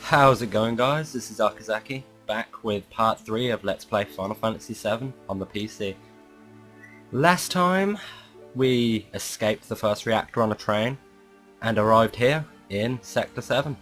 How's it going, guys? This is Okazaki, back with part 3 of Let's Play Final Fantasy VII on the PC. Last time we escaped the first reactor on a train and arrived here in Sector 7.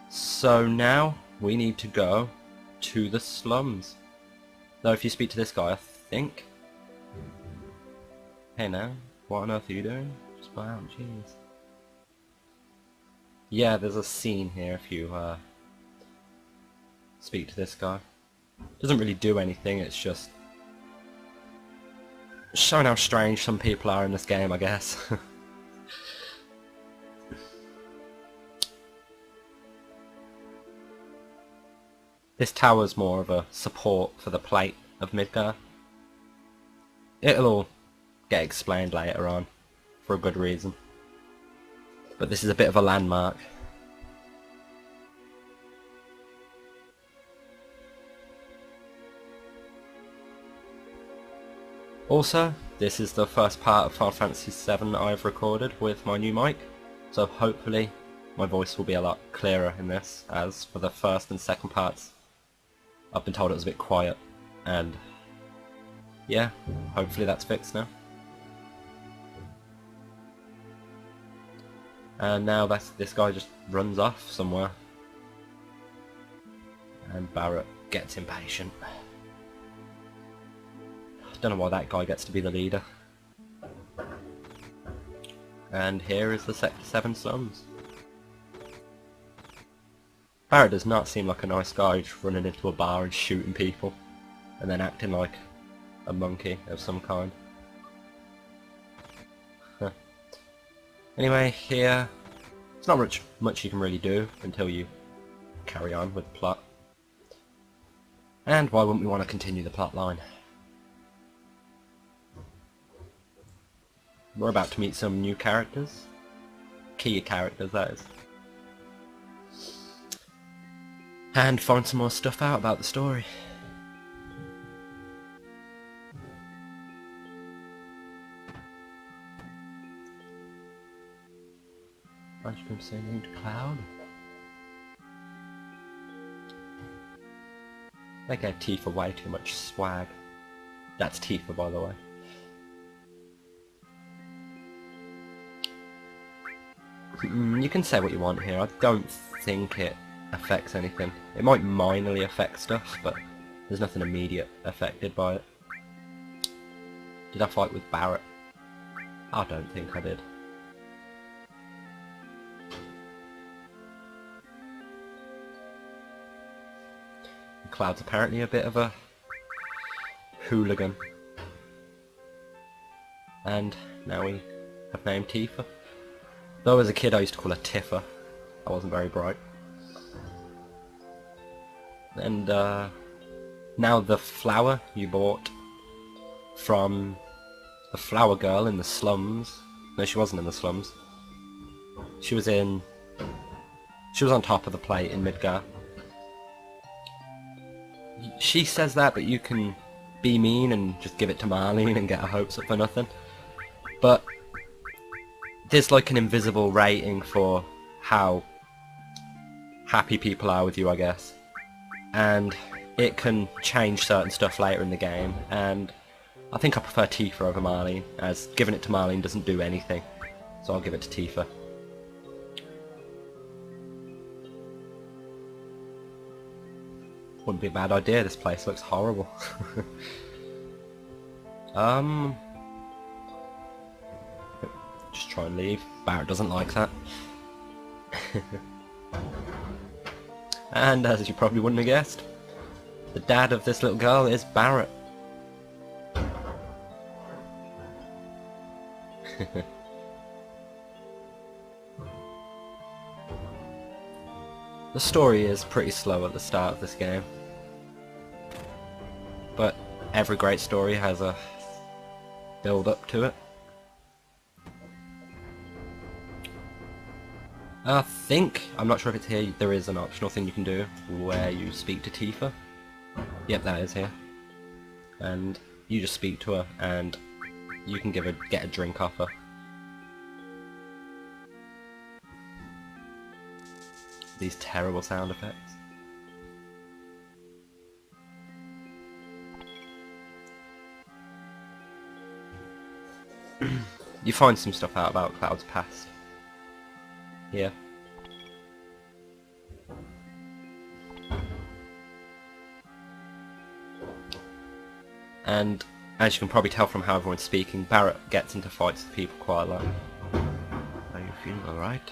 So now we need to go to the slums. Though if you speak to this guy, I think... Hey now, what on earth are you doing? Just buy out, jeez. Yeah, there's a scene here if you speak to this guy. Doesn't really do anything, it's just showing how strange some people are in this game, I guess. This tower's more of a support for the plate of Midgar. It'll all get explained later on, for a good reason. But this is a bit of a landmark. Also, this is the first part of Final Fantasy VII I've recorded with my new mic, so hopefully my voice will be a lot clearer in this, as for the first and second parts I've been told it was a bit quiet, and yeah, hopefully that's fixed now. And now this guy just runs off somewhere. And Barrett gets impatient. Don't know why that guy gets to be the leader. And here is the Sector 7 slums. Barrett does not seem like a nice guy, just running into a bar and shooting people. And then acting like a monkey of some kind. Anyway, here, it's not much you can really do until you carry on with the plot. And why wouldn't we want to continue the plot line? We're about to meet some new characters. Key characters, that is. And find some more stuff out about the story. Ice cream say named Cloud. They gave Tifa way too much swag. That's Tifa, by the way. You can say what you want here. I don't think it affects anything. It might minorly affect stuff, but there's nothing immediate affected by it. Did I fight with Barrett? I don't think I did. Cloud's apparently a bit of a hooligan. And now we have named Tifa. Though as a kid I used to call her Tifa. I wasn't very bright. And now the flower you bought from the flower girl in the slums. No, she wasn't in the slums. She was on top of the plate in Midgar. She says that, but you can be mean and just give it to Marlene and get her hopes up for nothing. But there's like an invisible rating for how happy people are with you, I guess. And it can change certain stuff later in the game, and I think I prefer Tifa over Marlene, as giving it to Marlene doesn't do anything. So I'll give it to Tifa. Wouldn't be a bad idea, this place looks horrible. Just try and leave. Barrett doesn't like that. And as you probably wouldn't have guessed, the dad of this little girl is Barrett. The story is pretty slow at the start of this game, but every great story has a build up to it. I'm not sure if it's here, there is an optional thing you can do where you speak to Tifa. Yep, that is here. And you just speak to her and you can get a drink off her. These terrible sound effects. You find some stuff out about Cloud's past. Here. And as you can probably tell from how everyone's speaking, Barrett gets into fights with people quite a lot. Are you feeling alright?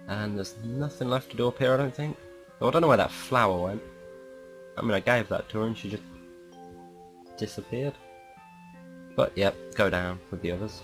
And there's nothing left to do up here, I don't think. Though I don't know where that flower went. I mean, I gave that to her and she just disappeared. But yep, go down with the others.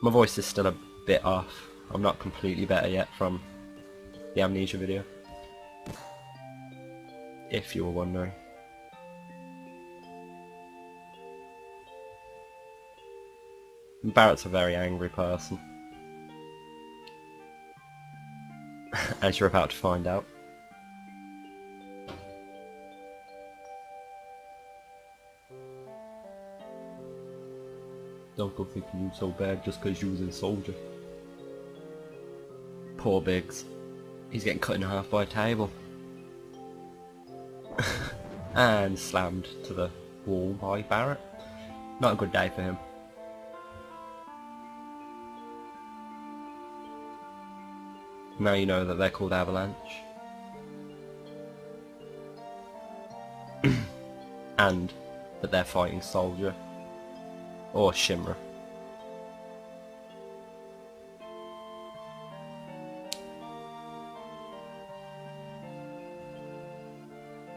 My voice is still a bit off. I'm not completely better yet from the amnesia video. If you were wondering. Barrett's a very angry person. As you're about to find out. Don't go thinking you so bad just because you was a soldier. Poor Biggs. He's getting cut in half by a table. And slammed to the wall by Barrett. Not a good day for him. Now you know that they're called Avalanche. And that they're fighting Soldier. Or Shimra.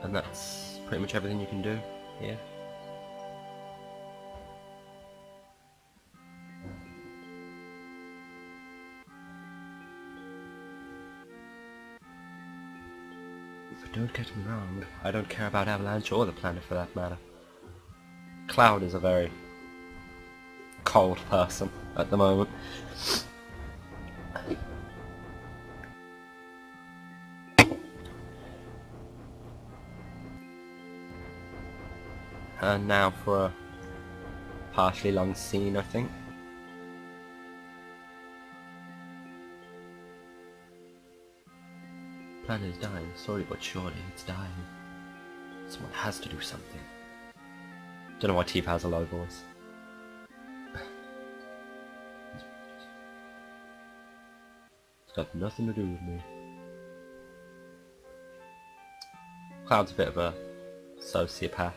And that's pretty much everything you can do here. But don't get me wrong, I don't care about Avalanche or the planet for that matter. Cloud is a very cold person at the moment. And now for a partially long scene, I think. Planet is dying, slowly but surely it's dying. Someone has to do something. Don't know why Teef has a low voice. It's got nothing to do with me. Cloud's a bit of a sociopath.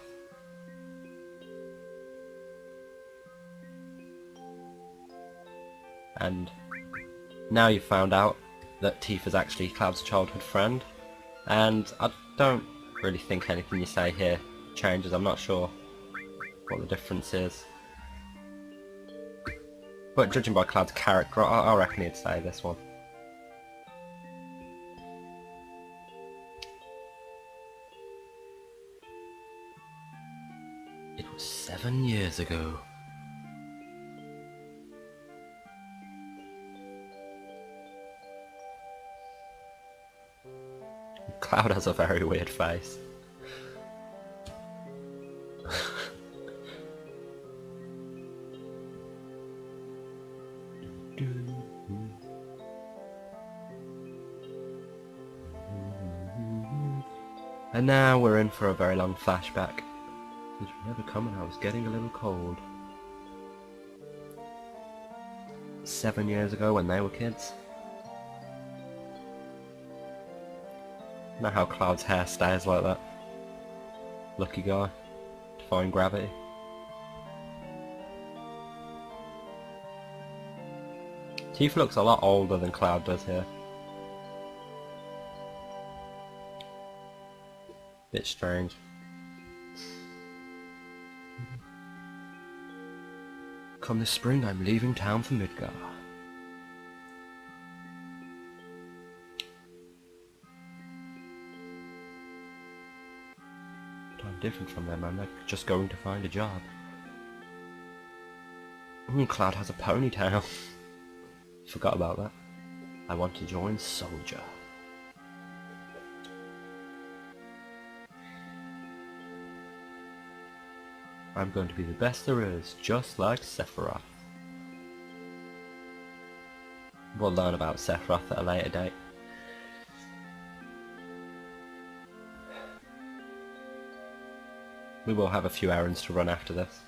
And now you've found out that Teef is actually Cloud's childhood friend, and I don't really think anything you say here changes. I'm not sure what the difference is, but judging by Cloud's character, I reckon he'd say this one. It was 7 years ago. Cloud has a very weird face. And now we're in for a very long flashback. Since we never come and I was getting a little cold. 7 years ago when they were kids. Know how Cloud's hair stays like that. Lucky guy. Defying gravity. Teef looks a lot older than Cloud does here. Bit strange. Come this spring, I'm leaving town for Midgar. But I'm different from them, I'm not just going to find a job. Cloud has a ponytail. Forgot about that. I want to join Soldier. I'm going to be the best there is, just like Sephiroth. We'll learn about Sephiroth at a later date. We will have a few errands to run after this.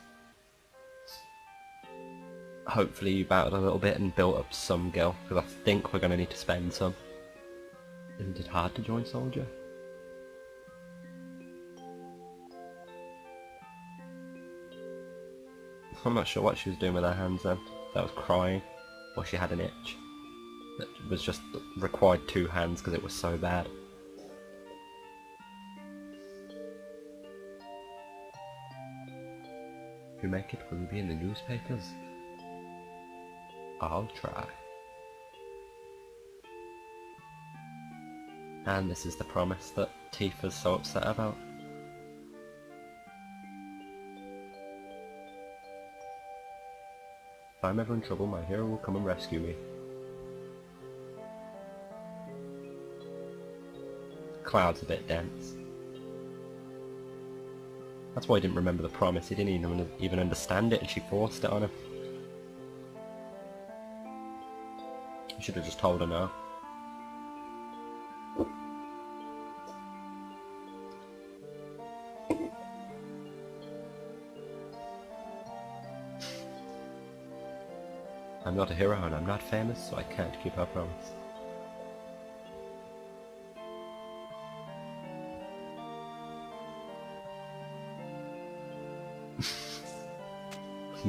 Hopefully you battled a little bit and built up some gil, because I think we're going to need to spend some. Isn't it hard to join Soldier? I'm not sure what she was doing with her hands then. That was crying, or she had an itch. That was just required 2 hands because it was so bad. If you make it, will you be in the newspapers? I'll try. And this is the promise that Tifa's so upset about. If I'm ever in trouble, my hero will come and rescue me. Cloud's a bit dense. That's why he didn't remember the promise. He didn't even understand it, and she forced it on him. You should have just told her no. I'm not a hero and I'm not famous, so I can't keep our promise.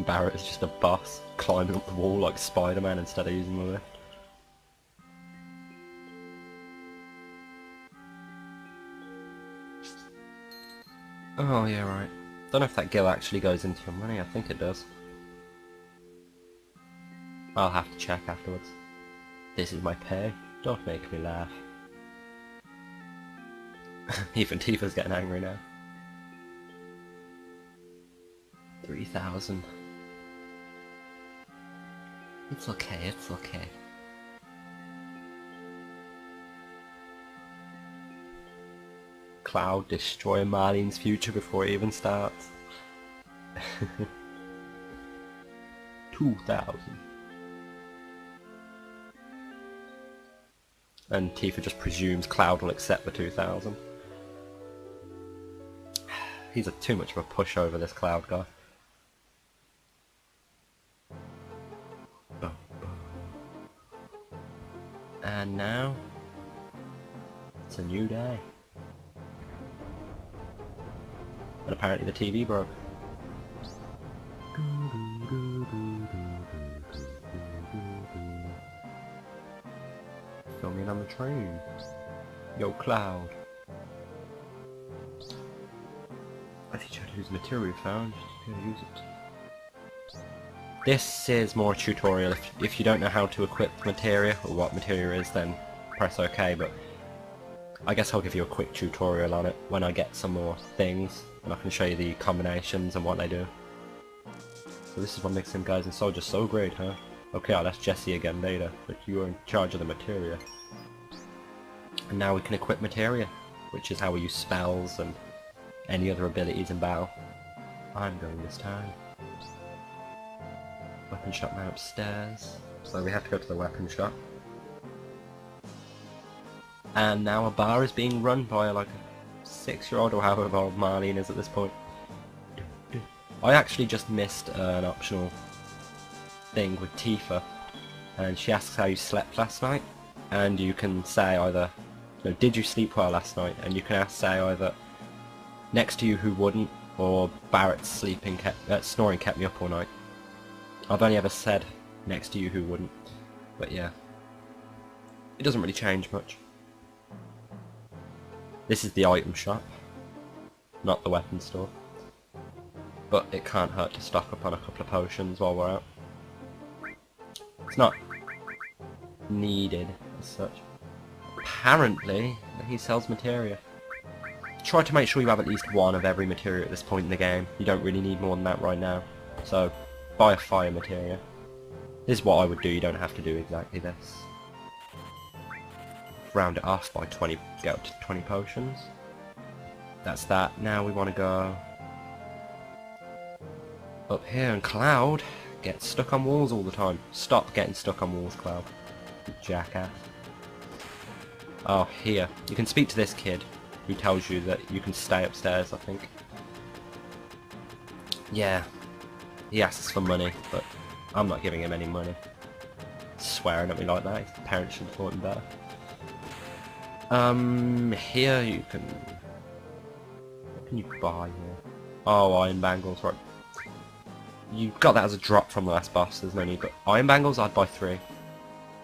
Barrett is just a boss, climbing up the wall like Spider-Man instead of using the lift. Oh yeah, right. Don't know if that gil actually goes into your money, I think it does. I'll have to check afterwards. This is my pay, don't make me laugh. Even Tifa's getting angry now. 3,000. It's okay, it's okay. Cloud destroy Marlene's future before it even starts. 2,000. And Tifa just presumes Cloud will accept the 2,000. He's too much of a pushover, this Cloud guy. And now, it's a new day. And apparently the TV broke. Filming on the train. Yo, Cloud. I teach you how to use the material you found, just how to use it. This is more tutorial. If you don't know how to equip materia, or what materia is, then press OK, but I guess I'll give you a quick tutorial on it when I get some more things, and I can show you the combinations and what they do. So this is what makes them guys and soldiers so great, huh? Okay, I'll ask Jesse again later, but you are in charge of the materia. And now we can equip materia, which is how we use spells and any other abilities in battle. I'm going this time. Weapon shop now upstairs, so we have to go to the weapon shop. And now a bar is being run by like a 6-year-old or however old Marlene is at this point. I actually just missed an optional thing with Tifa, and she asks how you slept last night, and you can say either, did you sleep well last night, and you can say either next to you who wouldn't, or Barrett's snoring kept me up all night. I've only ever said next to you who wouldn't, but yeah, it doesn't really change much. This is the item shop, not the weapon store, but it can't hurt to stock up on a couple of potions while we're out. It's not needed as such. Apparently, he sells materia. Try to make sure you have at least one of every materia at this point in the game. You don't really need more than that right now, so buy a fire materia. This is what I would do, you don't have to do exactly this. Round it off by 20, get up to 20 potions. That's that. Now we want to go Up here, and Cloud gets stuck on walls all the time. Stop getting stuck on walls, Cloud. You jackass. Oh, here. You can speak to this kid who tells you that you can stay upstairs, I think. Yeah. He asks for money, but I'm not giving him any money. Swearing at me like that. His parents should have taught him better. Here you can... What can you buy here? Oh, iron bangles, right. You got that as a drop from the last boss, there's no need, but iron bangles I'd buy 3.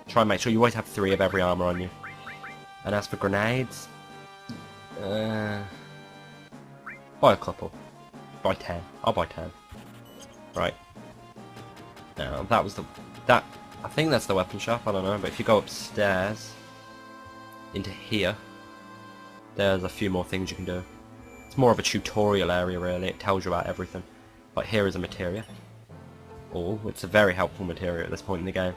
Try and make sure you always have 3 of every armor on you. And as for grenades, buy a couple. Buy 10. I'll buy 10. Right. Now that was I think that's the weapon shop, I don't know, but if you go upstairs into here, there's a few more things you can do. It's more of a tutorial area really, it tells you about everything. Like here is a materia. Oh, it's a very helpful materia at this point in the game.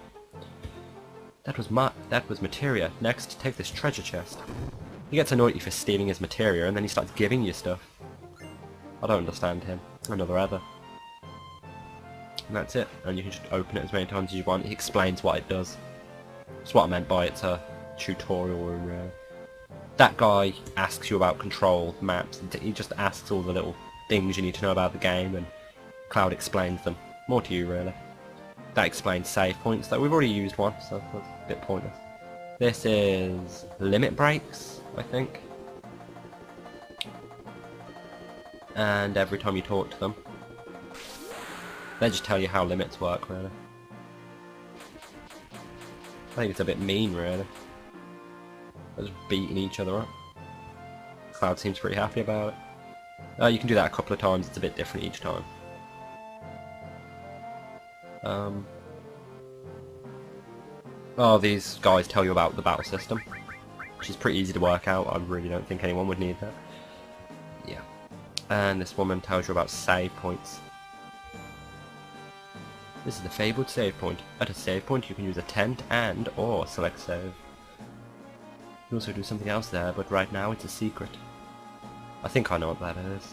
That was materia. Next, take this treasure chest. He gets annoyed at you for stealing his materia and then he starts giving you stuff. I don't understand him. Another other. And that's it. And you can just open it as many times as you want. He explains what it does. That's what I meant by it's a tutorial room. That guy asks you about control, maps. He just asks all the little things you need to know about the game and Cloud explains them. More to you really. That explains save points, though we've already used one, so that's a bit pointless. This is limit breaks, I think. And every time you talk to them, they just tell you how limits work, really. I think it's a bit mean, really. They're just beating each other up. Cloud seems pretty happy about it. You can do that a couple of times, it's a bit different each time. Oh, these guys tell you about the battle system, which is pretty easy to work out. I really don't think anyone would need that. Yeah. And this woman tells you about save points. This is the fabled save point. At a save point you can use a tent and or select save. You can also do something else there, but right now it's a secret. I think I know what that is.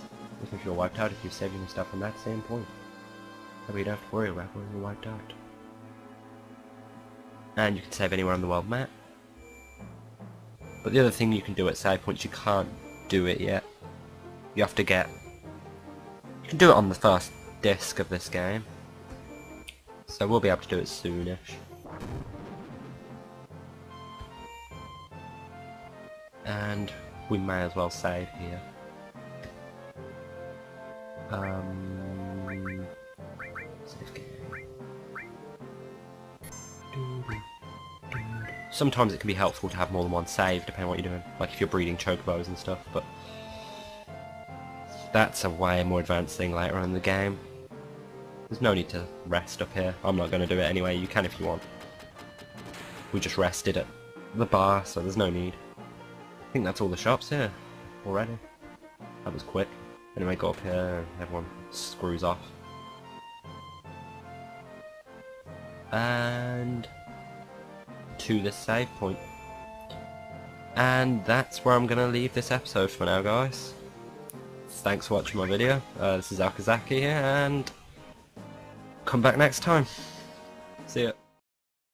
If you're wiped out, if you're saving your stuff from that same point. That way you don't have to worry about when you're wiped out. And you can save anywhere on the world map. But the other thing you can do at save points, you can't do it yet. You have to get... You can do it on the first disc of this game. So we'll be able to do it soonish. And we may as well save here. Save game. Sometimes it can be helpful to have more than one save, depending on what you're doing. Like if you're breeding chocobos and stuff, but that's a way more advanced thing later on in the game. There's no need to rest up here. I'm not going to do it anyway. You can if you want. We just rested at the bar, so there's no need. I think that's all the shops here already. That was quick. Anyway, go up here and everyone screws off. And to the save point. And that's where I'm going to leave this episode for now, guys. Thanks for watching my video. This is Okazaki here, and come back next time. See ya.